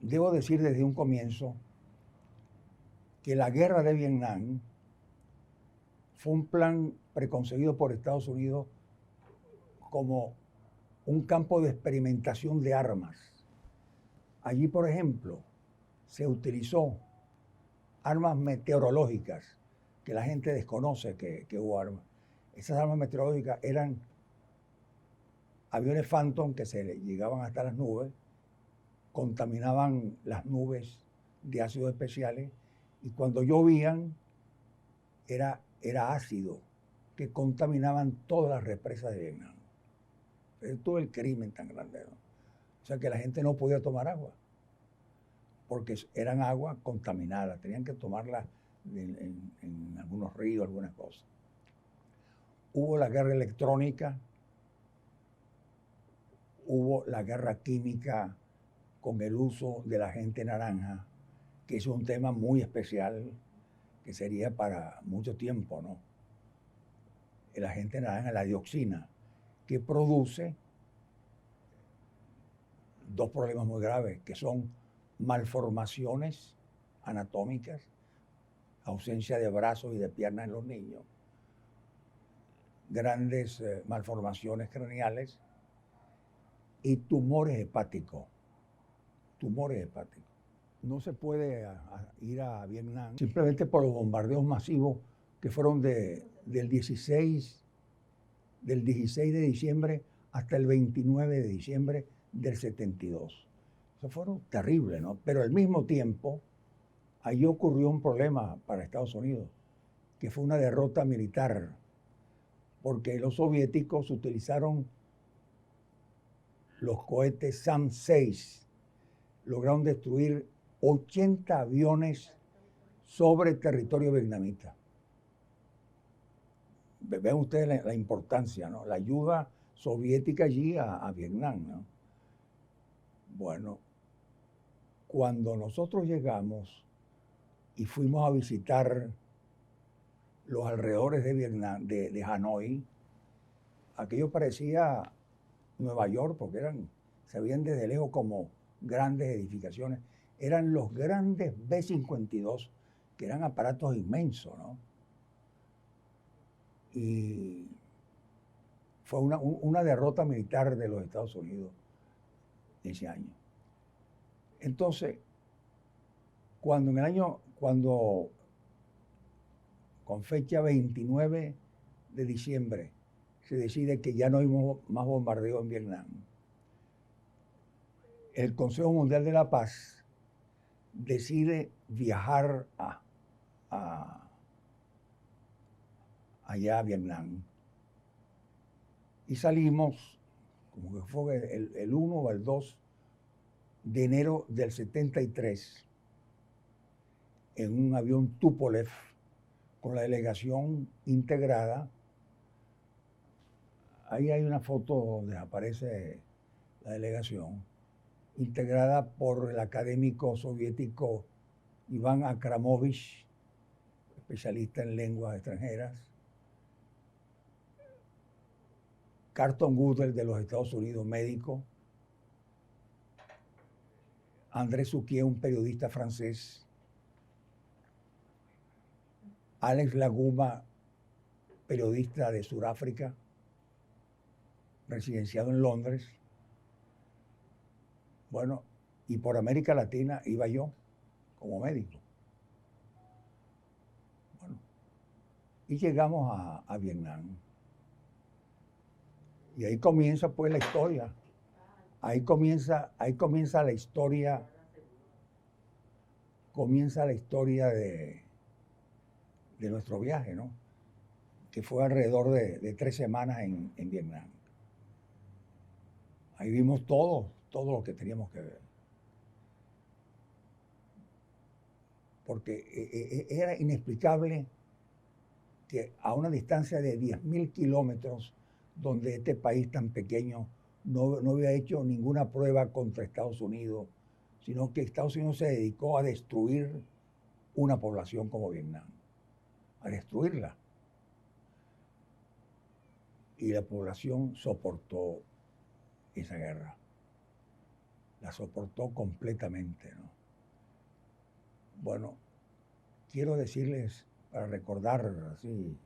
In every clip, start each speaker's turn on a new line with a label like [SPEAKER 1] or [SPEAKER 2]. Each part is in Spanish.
[SPEAKER 1] debo decir desde un comienzo que la guerra de Vietnam fue un plan preconcebido por Estados Unidos como un campo de experimentación de armas. Allí, por ejemplo, se utilizó armas meteorológicas que la gente desconoce que hubo armas. Esas armas meteorológicas eran aviones Phantom que se llegaban hasta las nubes, contaminaban las nubes de ácidos especiales y cuando llovían era ácido que contaminaban todas las represas de Vietnam. Todo el crimen tan grande, ¿no? O sea que la gente no podía tomar agua porque eran agua contaminada, tenían que tomarla en algunos ríos, algunas cosas. Hubo la guerra electrónica, hubo la guerra química con el uso de la agente naranja, que es un tema muy especial, que sería para mucho tiempo, ¿no? El agente naranja, la dioxina, que produce dos problemas muy graves, que son malformaciones anatómicas, ausencia de brazos y de piernas en los niños, grandes malformaciones craneales y tumores hepáticos. Tumores hepáticos. No se puede ir a Vietnam simplemente por los bombardeos masivos que fueron del 16 de diciembre hasta el 29 de diciembre del 72. Eso fueron terribles, ¿no? Pero al mismo tiempo, ahí ocurrió un problema para Estados Unidos, que fue una derrota militar, porque los soviéticos utilizaron los cohetes SAM-6, lograron destruir 80 aviones sobre territorio vietnamita. Ven ustedes la importancia, ¿no? La ayuda soviética allí a Vietnam, ¿no? Bueno, cuando nosotros llegamos y fuimos a visitar los alrededores de Vietnam, de Hanoi, aquello parecía Nueva York, porque se veían desde lejos como grandes edificaciones. Eran los grandes B-52, que eran aparatos inmensos, ¿no? Y fue una derrota militar de los Estados Unidos ese año. Entonces, cuando con fecha 29 de diciembre se decide que ya no hay más bombardeo en Vietnam, el Consejo Mundial de la Paz decide viajar allá a Vietnam. Y salimos, como que fue el 1 o el 2 de enero del 73, en un avión Tupolev, con la delegación integrada. Ahí hay una foto donde aparece la delegación, integrada por el académico soviético Iván Akramovich, especialista en lenguas extranjeras, Carlton Goodell de los Estados Unidos, médico, André Souquier, un periodista francés, Alex Laguma, periodista de Sudáfrica, residenciado en Londres. Bueno, y por América Latina iba yo como médico. Bueno, y llegamos a Vietnam. Y ahí comienza pues la historia. Ahí comienza la historia. Comienza la historia de nuestro viaje, ¿no? Que fue alrededor de 3 semanas en Vietnam. Ahí vimos todo lo que teníamos que ver. Porque era inexplicable que a una distancia de 10.000 kilómetros, donde este país tan pequeño no había hecho ninguna prueba contra Estados Unidos, sino que Estados Unidos se dedicó a destruir una población como Vietnam, a destruirla. Y la población soportó esa guerra. la soportó completamente, ¿no? Bueno, quiero decirles, para recordar así,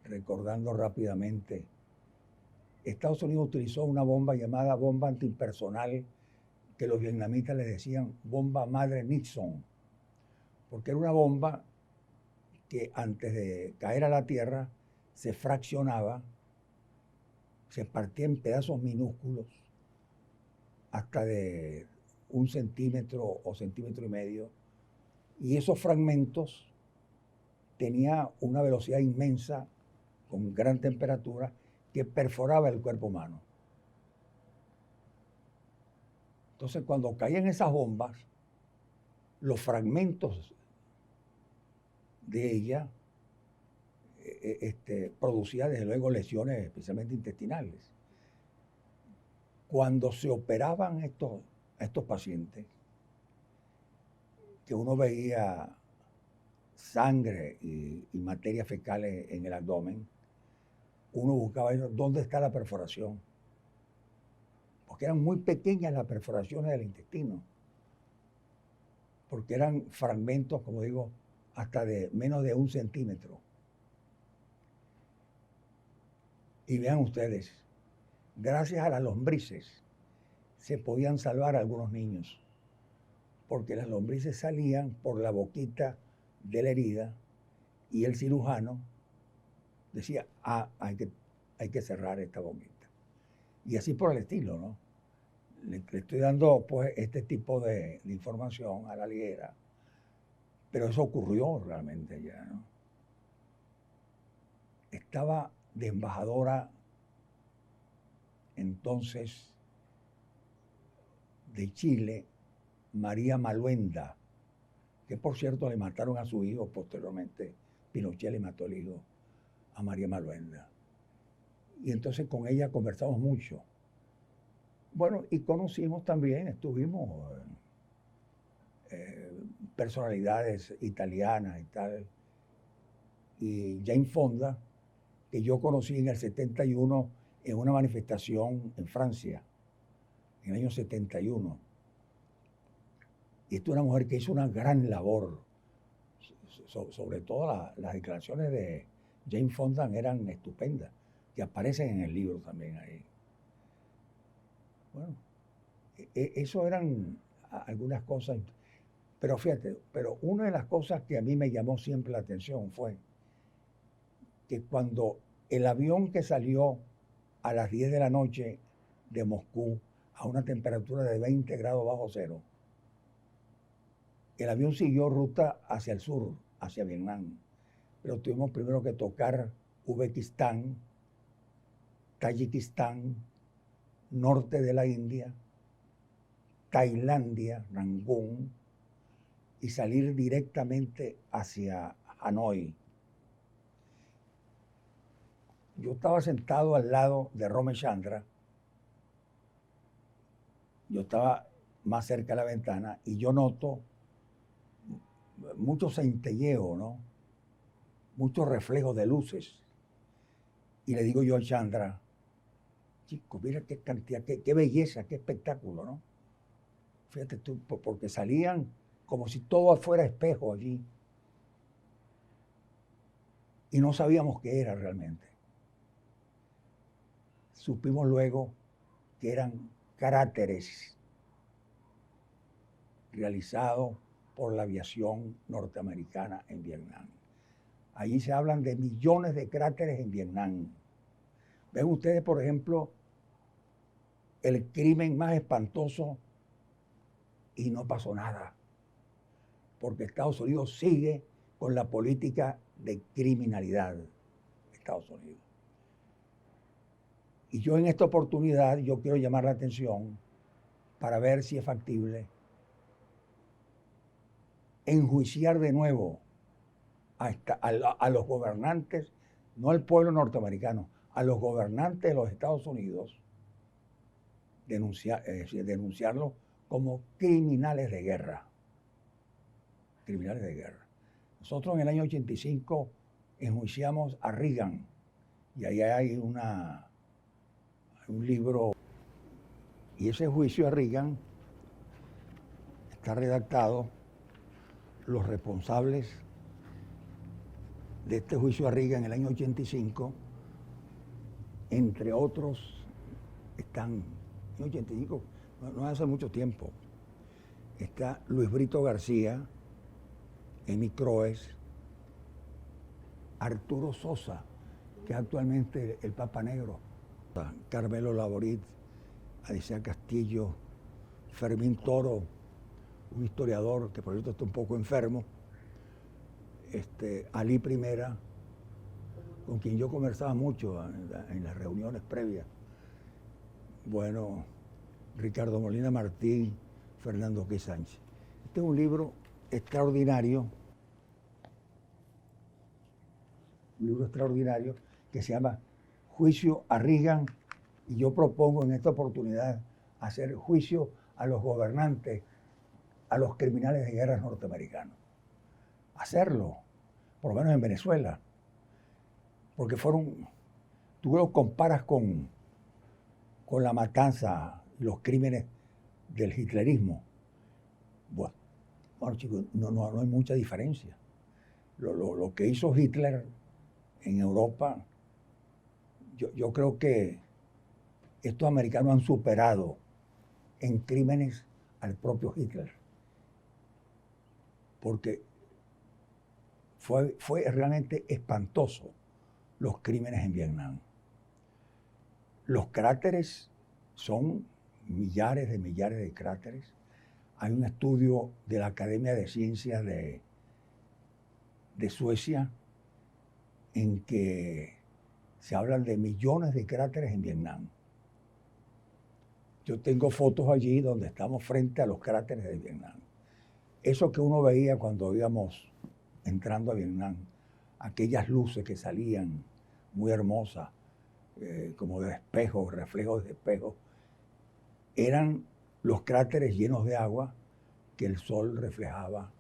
[SPEAKER 1] recordando rápidamente, Estados Unidos utilizó una bomba llamada bomba antipersonal, que los vietnamitas le decían bomba madre Nixon, porque era una bomba que antes de caer a la tierra se fraccionaba, se partía en pedazos minúsculos, hasta de 1 centímetro o 1,5 centímetros, y esos fragmentos tenían una velocidad inmensa, con gran temperatura, que perforaba el cuerpo humano. Entonces, cuando caían esas bombas, los fragmentos de ella producían desde luego lesiones, especialmente intestinales. Cuando se operaban a estos pacientes, que uno veía sangre y materia fecal en el abdomen, uno buscaba dónde está la perforación, porque eran muy pequeñas las perforaciones del intestino, porque eran fragmentos, como digo, hasta de menos de 1 centímetro. Y vean ustedes, gracias a las lombrices se podían salvar a algunos niños, porque las lombrices salían por la boquita de la herida y el cirujano decía, hay que cerrar esta boquita. Y así por el estilo, ¿no? Le estoy dando pues este tipo de información a la ligera, pero eso ocurrió realmente ya, ¿no? Estaba de embajadora entonces de Chile María Maluenda, que por cierto le mataron a su hijo posteriormente. Pinochet le mató el hijo a María Maluenda. Y entonces con ella conversamos mucho. Bueno, y conocimos también, estuvimos personalidades italianas y tal. Y Jane Fonda, que yo conocí en el 71 en una manifestación en Francia, en el año 71. Y esta es una mujer que hizo una gran labor. Sobre todo las declaraciones de Jane Fonda eran estupendas, que aparecen en el libro también ahí. Bueno, eso eran algunas cosas. Pero fíjate, pero una de las cosas que a mí me llamó siempre la atención fue que cuando el avión que salió a las 10 de la noche de Moscú a una temperatura de 20 grados bajo cero, el avión siguió ruta hacia el sur, hacia Vietnam, pero tuvimos primero que tocar Uzbekistán, Tayikistán, norte de la India, Tailandia, Rangún, y salir directamente hacia Hanoi. Yo estaba sentado al lado de Rome Chandra, yo estaba más cerca de la ventana y yo noto mucho centelleo, ¿no? Muchos reflejos de luces. Y le digo yo a Chandra, chico, mira qué cantidad, qué belleza, qué espectáculo, ¿no? Fíjate tú, porque salían como si todo fuera espejo allí. Y no sabíamos qué era realmente. Supimos luego que eran cráteres realizados por la aviación norteamericana en Vietnam. Allí se hablan de millones de cráteres en Vietnam. Ven ustedes, por ejemplo, el crimen más espantoso y no pasó nada, porque Estados Unidos sigue con la política de criminalidad de Estados Unidos. Y yo en esta oportunidad, yo quiero llamar la atención para ver si es factible enjuiciar de nuevo a los gobernantes, no al pueblo norteamericano, a los gobernantes de los Estados Unidos, denunciarlos como criminales de guerra. Criminales de guerra. Nosotros en el año 85 enjuiciamos a Reagan, y ahí hay un libro Y ese juicio a Reagan está redactado, los responsables de este juicio a Reagan en el año 85, entre otros, están, en el 85, no hace mucho tiempo, está Luis Brito García, Emi Croes, Arturo Sosa, que es actualmente el Papa Negro, Carmelo Laborit, Alicia Castillo, Fermín Toro, un historiador que por cierto está un poco enfermo, Ali Primera, con quien yo conversaba mucho en las reuniones previas. Bueno, Ricardo Molina Martín, Fernando Q. Sánchez. Este es un libro extraordinario, que se llama Juicio a Reagan, y yo propongo en esta oportunidad hacer juicio a los gobernantes, a los criminales de guerra norteamericanos. Hacerlo, por lo menos en Venezuela, porque tú lo comparas con la matanza y los crímenes del hitlerismo. Bueno chicos, no hay mucha diferencia. Lo que hizo Hitler en Europa, yo creo que estos americanos han superado en crímenes al propio Hitler. Porque fue realmente espantoso los crímenes en Vietnam. Los cráteres son millares de cráteres. Hay un estudio de la Academia de Ciencias de Suecia en que se hablan de millones de cráteres en Vietnam. Yo tengo fotos allí donde estamos frente a los cráteres de Vietnam. Eso que uno veía cuando íbamos entrando a Vietnam, aquellas luces que salían muy hermosas, como de espejos, reflejos de espejos, eran los cráteres llenos de agua que el sol reflejaba,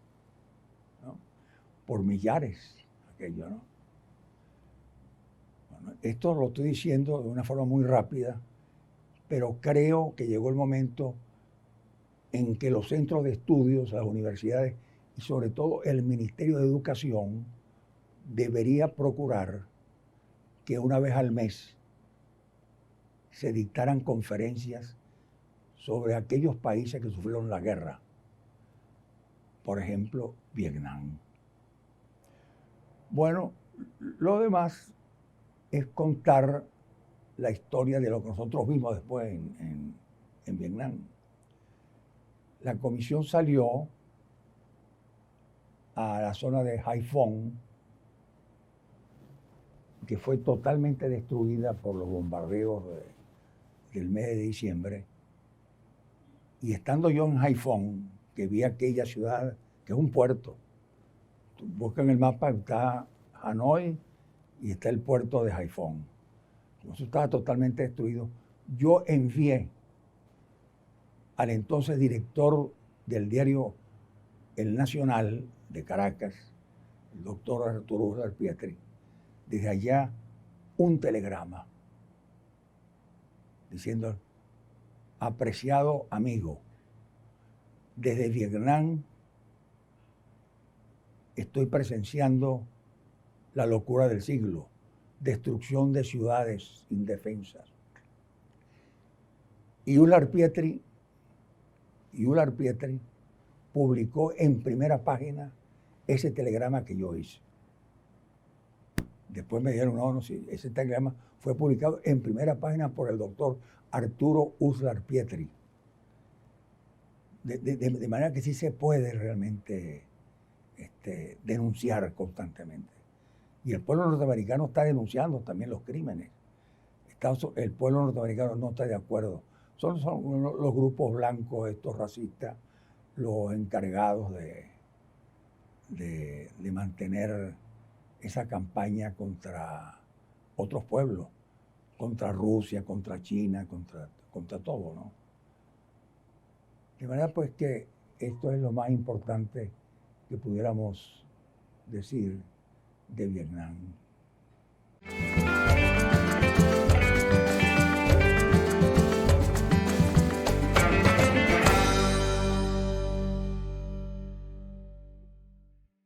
[SPEAKER 1] ¿no? Por millares, aquello, ¿no? Bueno, esto lo estoy diciendo de una forma muy rápida, pero creo que llegó el momento en que los centros de estudios, las universidades y sobre todo el Ministerio de Educación debería procurar que una vez al mes se dictaran conferencias sobre aquellos países que sufrieron la guerra. Por ejemplo, Vietnam. Bueno, lo demás es contar la historia de lo que nosotros vimos después en Vietnam. La comisión salió a la zona de Haiphong, que fue totalmente destruida por los bombardeos del mes de diciembre. Y estando yo en Haiphong, que vi aquella ciudad, que es un puerto, tú buscas en el mapa, está Hanoi y está el puerto de Haiphong. Eso estaba totalmente destruido. Yo envié al entonces director del diario El Nacional de Caracas, el doctor Arturo Uslar Pietri, desde allá un telegrama diciendo: apreciado amigo, desde Vietnam estoy presenciando la locura del siglo, destrucción de ciudades indefensas. Y Uslar Pietri publicó en primera página ese telegrama que yo hice. Después me dijeron, no, sí, ese telegrama fue publicado en primera página por el doctor Arturo Uslar Pietri. De manera que sí se puede realmente denunciar constantemente. Y el pueblo norteamericano está denunciando también los crímenes. El pueblo norteamericano no está de acuerdo. Son los grupos blancos, estos racistas, los encargados de mantener esa campaña contra otros pueblos, contra Rusia, contra China, contra todo, ¿no? De manera pues que esto es lo más importante que pudiéramos decir de Vietnam.